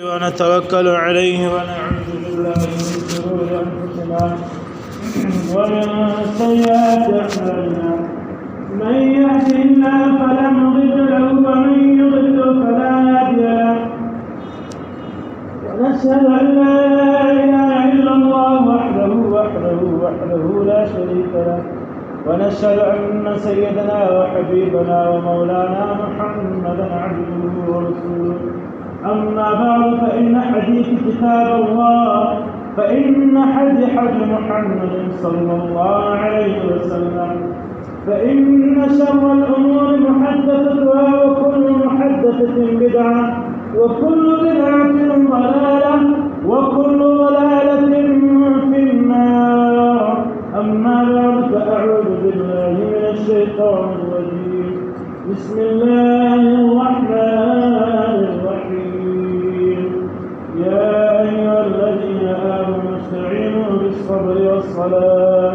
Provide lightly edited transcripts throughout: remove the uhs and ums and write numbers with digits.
ونتوكل عليه ونعوذ بالله من شرور انفسنا ومن سيئات اعمالنا من يهده الله فلا مضل له ومن يضلل فلا هادي له ونشهد ان لا اله الا الله وحده لا شريك له ونشهد ان سيدنا وحبيبنا ومولانا محمدا عبده ورسوله. أما بعد فإن حديث كتاب الله فإن حديث محمد صلى الله عليه وسلم فإن شر الأمور محدثتها وكل محدثة بدعة وكل بدعة ضلالة وكل ضلالة في النار. أما بعد فأعوذ بالله من الشيطان الرجيم. بسم الله الرحمن الرحيم. يا أيها الذين آمنوا استعينوا بالصبر والصلاة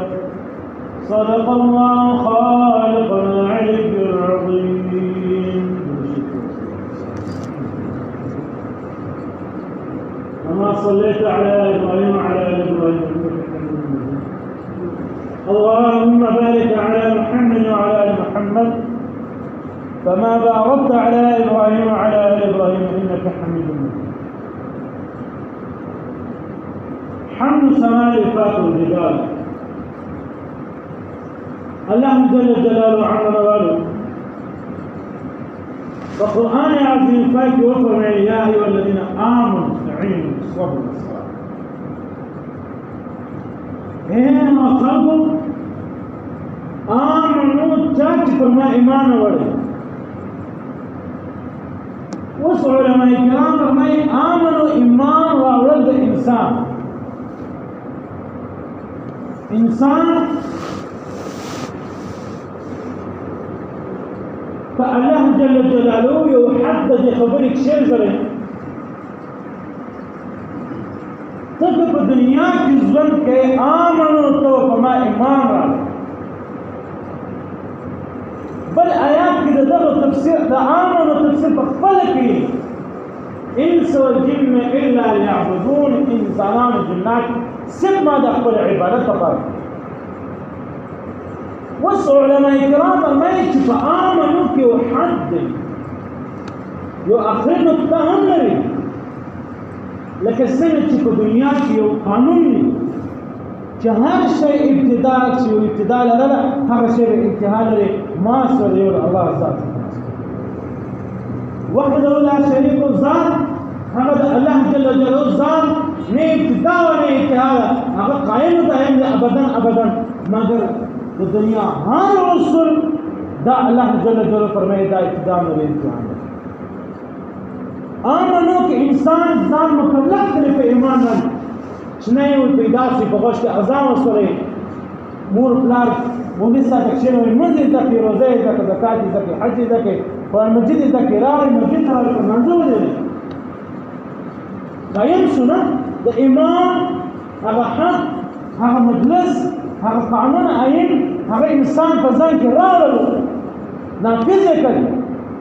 صدق الله خالقنا العلي العظيم. كما صليت على إبراهيم وعلى آل إبراهيم اللهم بارك على محمد وعلى آل محمد كما باركت على إبراهيم وعلى آل إبراهيم إنك حميد مجيد. حمد سماء الفات والجبال الله جل جلاله عما نواله فالقرآن العظيم فات وفرمي يا أيها الذين آمنوا استعينوا بالصبر والصلاة. هنا خلقوا آمنوا تاج فرما إيمان وله وس علماء کرام فرمائے آمنوا ایمان راولد انسان فالله جل جلاله يحدد خبرك شيء زره تفق دنیا کی ظلم کے آمنوا تو فرما ایمان راولد بل آيات كده ده تفسير ده آمنوا تفسير بخفلكي إنس والجن إلا ليعبدون إنسانان الجنات سب ما دخل عبادة فقط. وصوا علماء الكرام ما يكفي فآمنوا كي يحدد يؤخرنا التهمري لك السنة في دنيا كي قانوني هر شيء ابتداء شيء ابتداء لا هر شيء انتهاء له ما سوى الله ذاته وحده لا شريك ذات هذا الله جل جلاله ذات نه ابتداء ولا انتهاء هذا قائم دائم ابدا مگر الدنيا هر رسول دا الله جل جلاله فرمائے دا ابتداء اور انتهاء. آمنو کہ انسان ذات مکلف ہے ایمان نہ شنای و پیدا سی بغشت اعظام سره مور پلار مونږ سره کښینو منځ ته کې روزه ده که زکات ده که حج ده که په مسجد ده کې راوي مسجد ته منځو دي دایم سونه د ایمان هغه حق هغه مجلس هغه قانون عین هغه انسان په ځان کې راوړل نافذ کړي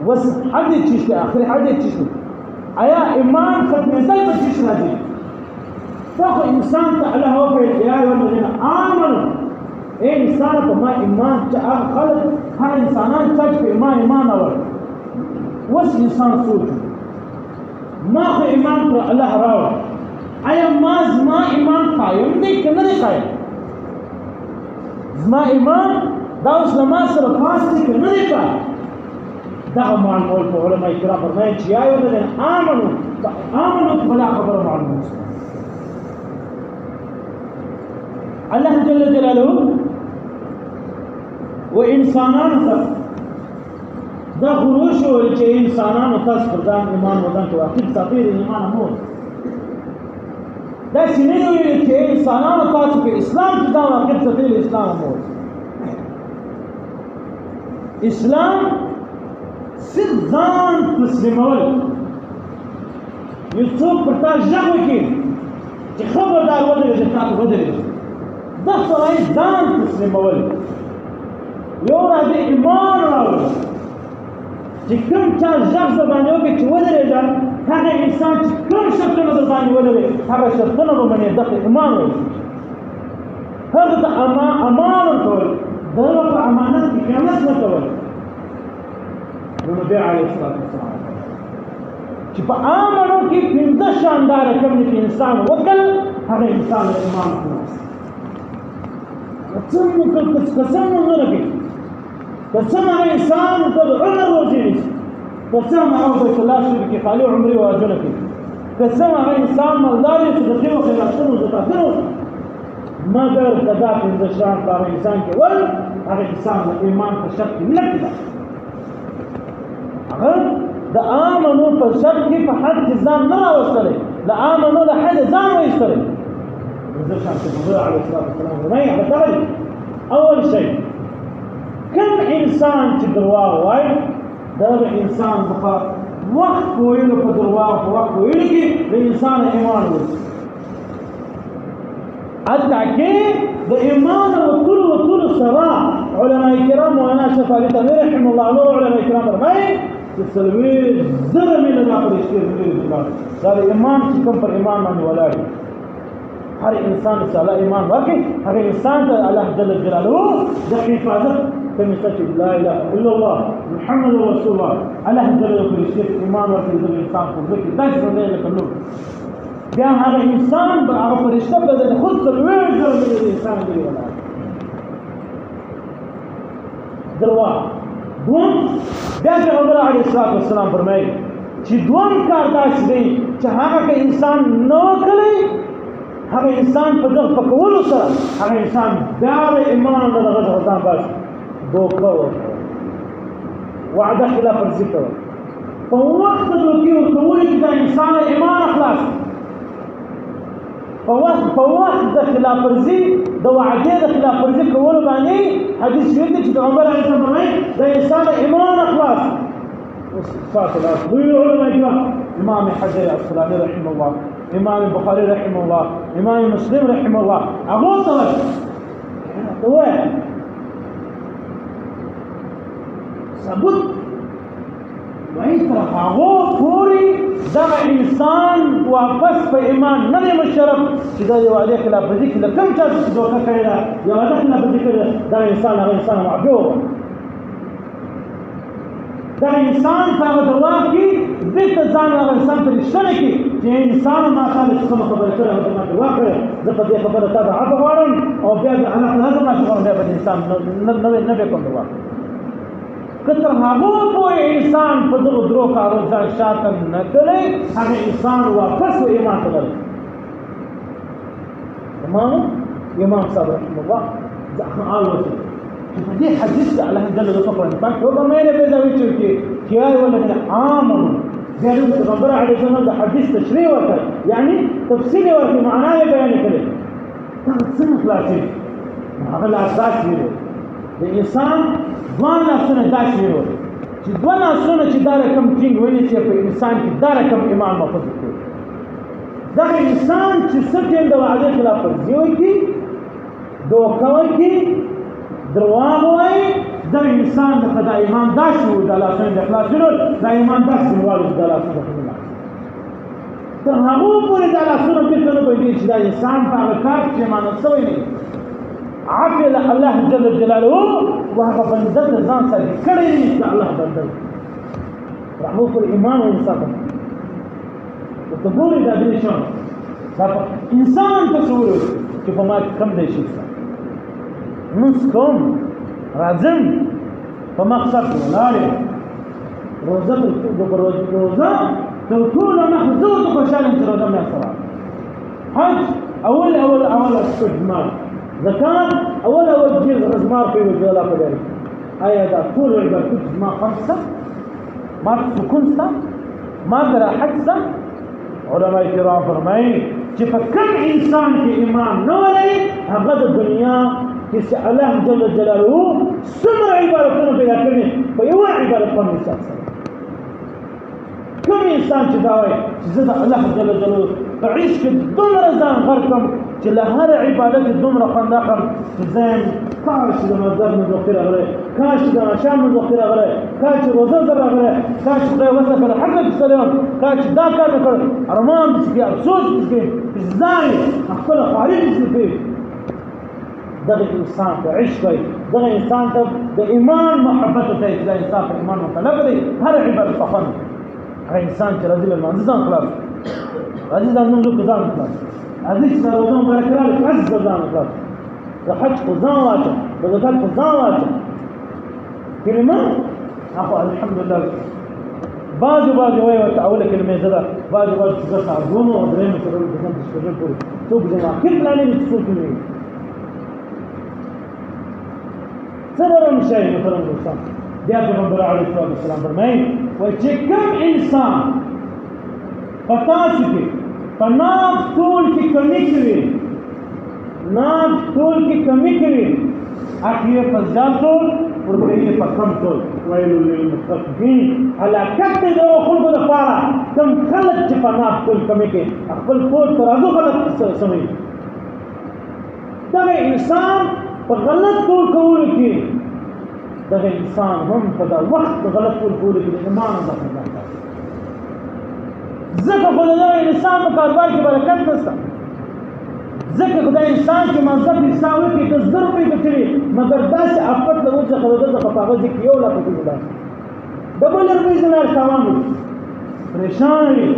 وس حد چیشته اخر حد چیشته آیا ایمان ختمېدل په چیش راځي فاخو انسان تعالى هو في يا ايها الذين امنوا اي انسان ما ايمان خلق هر انسانان تاج في ايمان اول وش انسان سوچ ما هو ايمان پر الله راو ايا ما ايمان قائم دي کنه دي قائم ما ايمان داوس لما سره خاص دي کنه دي قائم دا مان مول په علماء کرام فرمایي چې يا ايها الذين امنوا فلا خبر مع المسلمين. الله جل جلاله وإنسانان دا خروش ولچه انسانان تاس پردان ایمان ودان تو اخیر سفیر ایمان امور دا سینه ولچه انسانان تاس په اسلام کې دا اخیر سفیر اسلام امور اسلام صرف ځان تسلیمول یو څوک پرتا ژغ وکړي چې خبردار ودرېږه تاسو ودرېږه دا سړی ځان تسلیمول یو راځي ایمان راوړي چې کوم چا ژغ زبانه وکړي چې ودرېږه هغه انسان چې کوم شرطونه در باندې ولري هغه شرطونه به منې دغه ایمان وایي هغه ته امان ورکول دغه په امانت کې خیانت نه کول نو نبي عليه الصلاة والسلام چې په امانو کې پنځه شاندار کوم چې انسان وکړ هغه انسان ایمان خلاص قسم نه لګي قسم هغه انسان ته عمر وځي قسم هغه بیت الله شریف کې خالي عمري واجنه کې قسم هغه انسان مالدار چې د خیر او خیراتونو زکاتونو مگر کدا پنځه شان په انسان کې ول هغه انسان د ایمان په شرط کې نه کېده هغه د امنو په شرط کې په حد ځان نه راوستلی د امنو له حد ځان وایستلی پنځه شان چې حضور علیه الصلاة والسلام وایي هغه دغه اول شی کوم انسان چې درواغ وایي دغه انسان په وخت ویلو په درواغ په وخت ویلو کې د انسان ایمان وځي حتى کې د ایمان او طول سره علماء کرام وانا شیخ علي تنویر رحم الله له علماء کرام فرمایي چې سلوي زره من الله پر استغفار دا ایمان چې کوم پر ایمان باندې ولاړ هر انسان چې الله ایمان ورکړي هغه انسان ته الله جل جلاله د حفاظت كم يستشهد لا اله الا الله محمد رسول الله الله جل جلاله ایمان ورکړي د انسان په ذکر داسې باندې لکه نور بیا هغه انسان به هغه فرشته به د خود سلوي زره من انسان دی ولاړ دروا دوم بیا پیغمبر علیه الصلاة والسلام فرمایي چې دوم کار داسې دی چې هغه که انسان نه وکړي هغه انسان په دغه پکولو سره هغه انسان بیا د ایمان د دغه څخه ځان باسي دوکه ورکړه وعده خلاف ورزي کوه په وخت د دوکې ورکولو کې د انسان ایمان خلاص په وخت د خلاف ورزي د وعدې د خلاف ورزي کولو باندې حدیث شریف دی چې پیغمبر علیه السلام فرمایي د انسان ایمان خلاص صلاه الله دوی علماء کرام امام حجر العسقلاني رحمه الله امام البخاري رحمه الله امام مسلم رحمه الله هغه ته وایي ثبوت وایي تر هغه پورې دغه انسان واپس په ایمان نه دی مشرف چې دا یو عادي خلاف ورزي کې کوم چا چې دوکه کړی ده یو عادي خلاف ورزي کړی دا انسان هغه انسان معجوب دا انسان په هغه درواغ کې ځکه ځان هغه انسان ته رښتینی کړي چې انسان ما خالص کومه خبره کړې او ما درواغ کړې زه په دې خبره تا ته عفو غواړم او بیا الله تعالی ما شغل بیا په انسان نه به کوم درواغ که تر هغه پورې انسان په دغه درو کارو ځان شاته نه کړي هغه انسان واپس و ایمان ته ورځي امام صاحب رحمه الله آلوسي چې په دې حدیث کې الله جل جلاله په پاک او مېره په ځای چې کیای ولنه عامل بیا د پیغمبر علیه السلام د حدیث تشریح وکړ یعنی تفصیل ورته معنا یې بیان کړي دا څنګه خلاصي هغه لا اساس دی د انسان ځوان لاسونه داسې وي چې دوه لاسونه چې دا رقم ټینګ ونیسي په انسان کې دا رقم ایمان محفوظ کړي دغه انسان چې څه ټیم د وعدې خلاف ورزي وکړي دوکه وکړي درواغ وایي دا انسان د ایمان داسې و د لاسونه د خلاصولو دا ایمان داسې والو د لاسونه د خلاصولو تر هغو پورې دا لاسونه بېرته نه پوهېږي چې دا انسان په هغه کار کې ایمانت شوی نه عقل الله جل جلاله وهغه بنده ته ځان سره کړی دی د الله بنده رحمو پر ایمان او انصاف ته ګورې دا دې شان دا انسان تصور چې په ما کم دی شي موږ کوم راځم په مقصد ولاړې روزه تر ټولو محظوظ خوشحاله چې روزه مې سره حج اول استجمار زکات اول جزء ازمار في وجه الله قدر آیا دا ټول عبادت ما خمسه ما سکون سه ما راحت سه علماء کرام فرمایي چې په کوم انسان کې ایمان نه ولري هغه د دنیا چې الله جل جلاله څومره عبادتونه پیدا کړي په یو عبادت باندې سره کوم انسان چې دا وایي چې زه د الله جل جلاله په عشق دومره ځان غرقم چې له هر عبادت دومره خوند اخلم چې ځان کار شي د مزار نه ذخیره غلی کاش د شام من وخت راغله کاش روزه راغله کاش خدای وسه کړ حق سلام کاش دا کار کړ ارمان دې افسوس دې ځای خپل خارج دې دغه انسان ته عشق وي دغه انسان ته د ایمان محبت ته دا انسان په ایمان مطلب دی هر عبادت په فن هغه انسان چې راځي له منځ ځان خلاص راځي ځان نوم له ځان خلاص عزیز سره روزه برکراله عز ځان خلاص د حج په ځان واچه د زکات په ځان واچه کلمه اخو الحمدلله بعض وایي ورته اوله کلمه زده بعض چې زه تعظیم او درېمه سره د ځان تشکر کوي څوک دې واقع پلانې څوک نه صبر شيء مثلا الانسان بیا پیغمبر علیه الصلاه والسلام فرمایي وایي چې کوم انسان په تاسو کې په ناف ټول کې کمی کوي ناف ټول کې کمی کوي اخیه په ځان ټول ورته په کم ټول ویل للمستضعفين هلاکت د خلکو لپاره کوم خلک چې په ناف ټول کمی کوي خپل ټول ترازو غلط سموي دغه انسان په غلط ټول کولو کې دغه انسان هم په دا وخت غلط ټول کولو کې د ایمان ځخه ځکه خو د انسان په کاروبار کې برکت نشته ځکه خدای انسان چې منصب حساب وکړي که 1000 روپۍ ګټلي مګر داسې افت له وجه څخه د ده څخه په هغه ځای کې 1 لک روپۍ جوړه د بل روپۍ زنار تاوان وي پریشان وي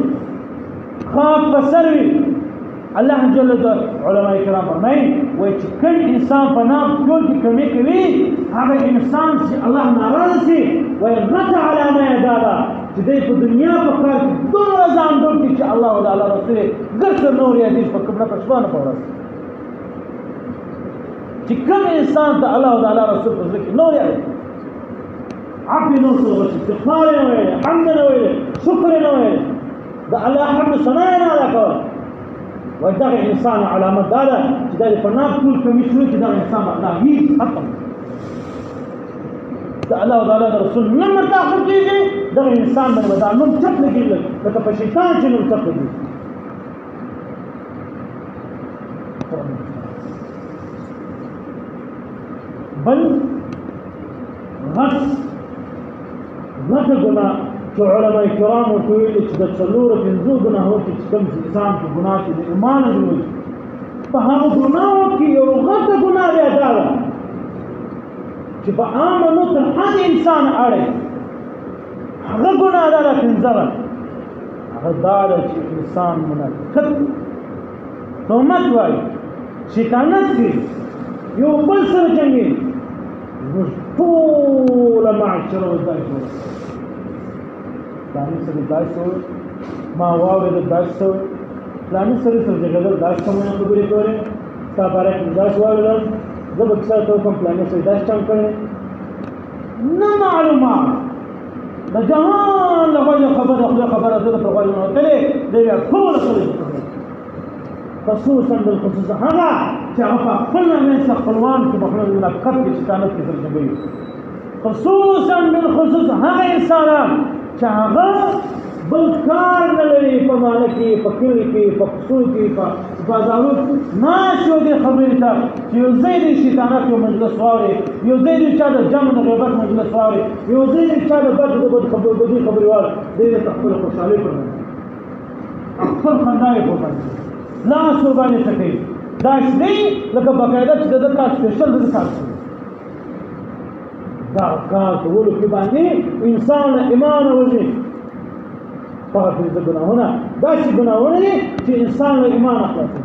خاک په سر وي الله جل جلاله علماء کرام فرمایي وایي چې کوم انسان په نام ټول کې کمی کوي هغه انسان چې الله ناراضه شي وایي غته علامه یې دا ده چې دی په دنیا په کار کې دومره ځان ډول کړي چې الله او د الله رسول یې ګرځه نور یې حدیث په کومه په شپه نه په ورځ چې کوم انسان ته الله او د الله رسول په ذکر نور یې عفو نور څه استغفار نه وایي حمد نه وایي شکر نه وایي د الله حمد ثنا نه ادا کوي وایي دغه انسان علامت دا ده چې دا په نام ټول کمی شروع چې دغه انسان الله هیڅ ختم د الله او د الله رسول نه مرتاح کېږي دغه انسان باندې دا نوم چپ لګېږي لکه په شیطان چې نوم چپ لګېږي بل غټه ګناه چې علماء کرام ورته ویلي چې د 4-5 ګناهو کې چې کوم انسان په ګناه کې د ایمان جوړوي په هغو ګناهو کې یو غټه ګناه دی دا ده چې په عامه نو تر هر انسان اړی هغه ګناه ده 15 هغه دا ده چې انسان منافقت تهمت وایي شیطانت کوي یو بل سره جنګي زموږ ټوله معاشره ودای شوه فلاني سره داسې شوی ما واورېده داسې شوی فلاني سره جګړه داسې کومه خبرې کولې ستا باره کې داسې واورېدم زه به کیسه ورته وکړم فلاني سره داسې چم کړی نه معلومات د جهان له وجه خبره خدای خبره زه د غوږ نه وتلې دی بیا ټوله خبرې خصوصا بالخصوص هغه چې هغه په خپل منځ خپلوان کې بخښنه منافقت کې شیطانت کې ترجمه خصوصا بالخصوص هغه انسانان چې هغه بل کار نه لري په ماله کې په کلي کې په پسو کې په بازارو ناشو دې خبرې ته چې یو ځای د شیطانت یو مجلس واوري یو ځای د چا د جمع د غیبت مجلس واوري یو ځای د چا د بدې خبرې واوري دې د خپل خوشحالۍ پر خپل خندا یې پوښتنه لاس ورباندې ټکوي داسې دی لکه باقاعده چې د کار سپیشل د کار دا کار کولو کې باندې انسان له ایمان وځي هغه پنځه ګناهونه داسې ګناهونه دي چې انسان له ایمان خلاصوي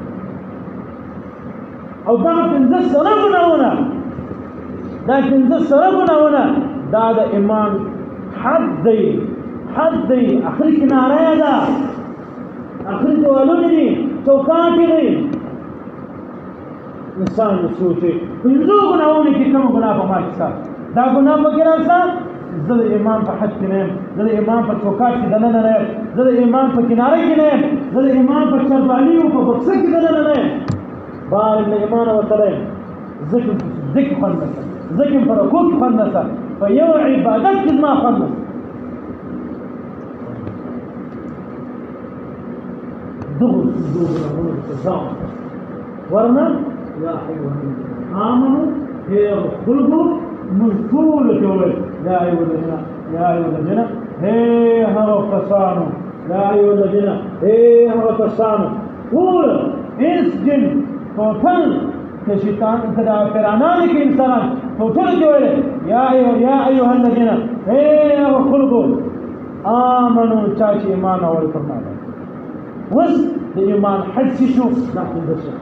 او دا 15 سره ګناهونه دا 15 سره ګناهونه دا د ایمان حد دی اخري کناره ده اخري دیوالونه دي چوکاټې دي انسان سوچي 15 ګناهونه کې کوم ګناه په ما کې شته دا ګناه پکې راځه زه د ایمان په حد کې نه یم زه د ایمان په چوکاټ کې دننه نه یم زه د ایمان په کناره کې نه یم زه د ایمان په چربالي او په بکسه کې دننه نه یم بار له ایمان وتلی یم ذکر خوند نشته ذکر په رکوع کې خوند نشته په یو عبادت کې زما خوند نشته دغه ګناهونه ته ځان ورنه یا ایها الذین آمنوا هي خلقوا مذكور كول يا أيها الذين هي هو كسانو يا أيها الذين هي هو كسانو كل إنس جن توتل كشيطان كذا فرعونان كإنسان توتل كول يا أيها الذين هي هو خلقوا آمنوا تاجي إيمان أول فرمانا وس الإيمان حد شو نحن بشر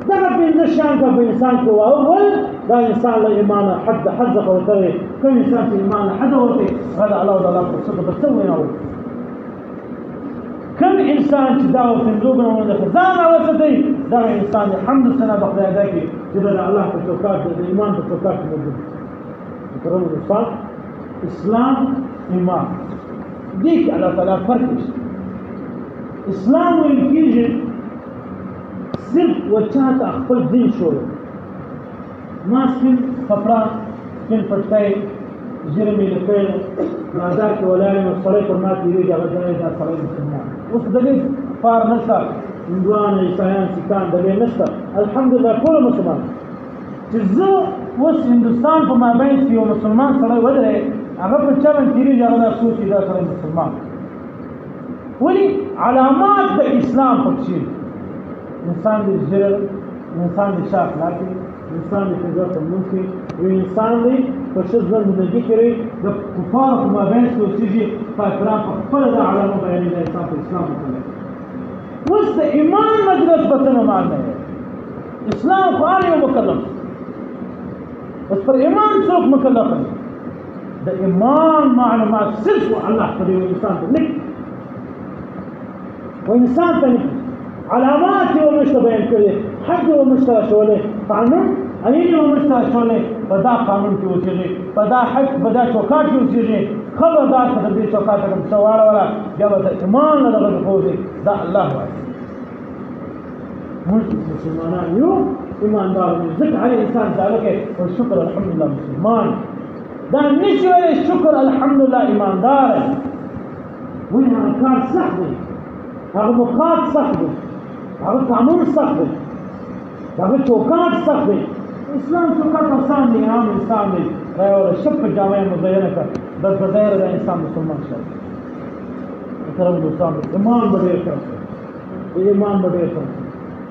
ده بإنسان كإنسان كوا أول ده إنسان الإيمان حد قوتره كم إنسان الإيمان حد قوته هذا الله ولا فرصة بتسوي نور كم إنسان تداو في الزوجنا ونخزانا وسطي ده إنسان الحمد سنة بقى ذاك جبل الله بتوكات الإيمان بتوكات موجود كرم الإنسان إسلام إيمان ديك على ثلاث فرقش إسلام والكيجن صرف وجهت أخبر دين شوية ماسكن خبران كن فتاي جرمي لكي نازاك ولاي والصلاة والمات يريد على جنائز صلاة المسلمان وصدقيت فار نسا اندوان عيسایان سکان دلیل نشتا الحمد لله كل مسلمان تزو وس هندوستان په مابین کې یو مسلمان سره ودرې هغه په چلن تیریږي هغه سوچي دا سره مسلمان ولي علامات د اسلام پکې انسان دې زړه انسان دې شاف لاکي انسان دې فزات المنکي وانسان دې په شذ د ذکرې د کفار په مابین کې اوسېږي په اکرام په خپل د علامه بیان د انسان په اسلام کې وس د ایمان مجلس بتنه معنی اسلام قال یو مکلف بس پر ایمان څوک مکلف دی د ایمان معلومات صرف الله په انسان ته لیک وانسان ته لیک علامات یو مشته بیان کړي حد یو مشته شولې قانون عین یو مشته شولې په دا قانون کې اوسېږي په دا حق په دا چوکاټ کې اوسېږي خبردار ته دې چوکاټ کوم سوال ولا جواب د ایمان نه دغه خوځي دا الله وایي مسلمان یو ایمان دار ذکر على انسان ذلك والشكر الحمد لله مسلمان دا نشوي الشكر الحمد لله ایمان دار وين کار صح دی هغه مخاط صح دی هغه قانون صح دی هغه چوکاټ صح دی اسلام چوکاټ آسان دی عام انسان دی راو شپ جامع مزینه کړ بس بظاهر د انسان مسلمان شو ترى دوستان ایمان بډیر کړ ایمان بډیر کړ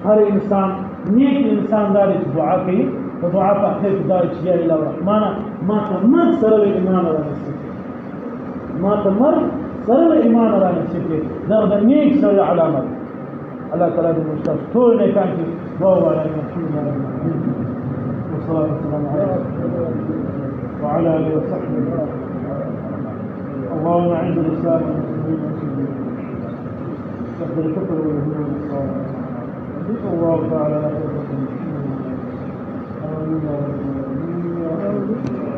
هر انسان نیک انسان دار دعا کوي په دعا په اخر کې دار چې یا الله الرحمن ما تمر سره ایمان را نصیب ما تمر سره ایمان را نصیب دا د نیک سره علامت الله تعالی دې مستقیم ټول نه کان کې دعا وکړي الحمد لله والصلاه والسلام عليه وعلى اله وصحبه اللهم اعز الاسلام والمسلمين والمسلمين واهدنا الكفر واليهود والنصارى الله تعالى لا تغفر آمين يا رب العالمين